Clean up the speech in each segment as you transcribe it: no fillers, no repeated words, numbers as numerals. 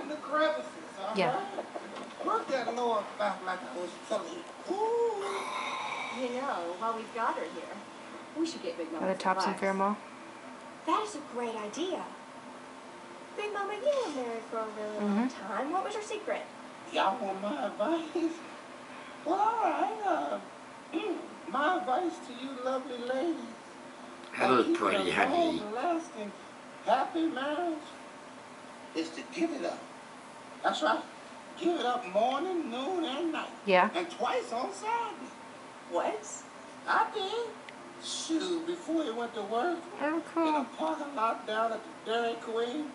in the crevices, all Yeah. right? Work that lower back like I was telling you. Ooh. You know, while we've got her here, we should get Big Mama Are the tops and fair mall? That is a great idea. Big Mama, you were married for a really long time. What was your secret? Y'all want my advice? Well, all right. My advice to you lovely ladies. Hello, pretty honey. Lasting, happy marriage is to give it up. That's right. Give it up morning, noon, and night. Yeah. And twice on Saturday. What? I did. Shoot, before he went to work. Oh, In cool. a parking lot down at the Dairy Queen.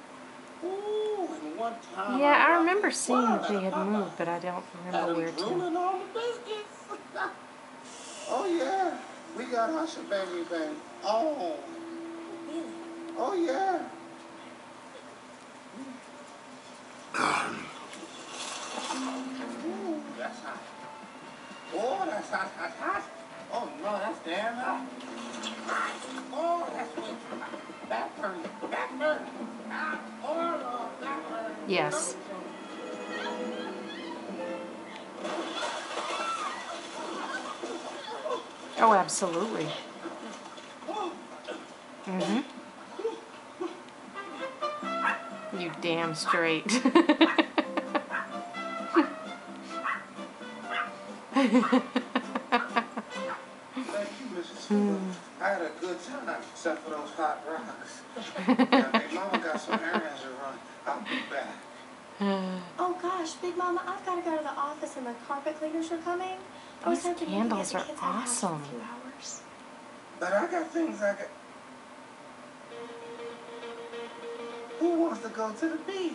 Ooh, and one time. Yeah, I remember seeing that they had moved, but I don't remember where to. Drooling on the biscuits. Oh, yeah. We got Usher baby bang. Oh. Really? Oh, yeah. Ooh, that's hot. Oh, that's hot. Oh, no, that's damn hot. Oh, that's way too hot. Back burn. Ah, oh, Lord, back burn. Yes. Oh, absolutely. You damn straight. Thank you, Mrs. Fuller. I had a good time, except for those hot rocks. Now, Big Mama got some errands to run. I'll be back. Oh gosh, Big Mama, I've got to go to the office and the carpet cleaners are coming. I was These hoping you could candles get are the kids out of the house for awesome. a few hours. But I got things I got. Who wants to go to the beach?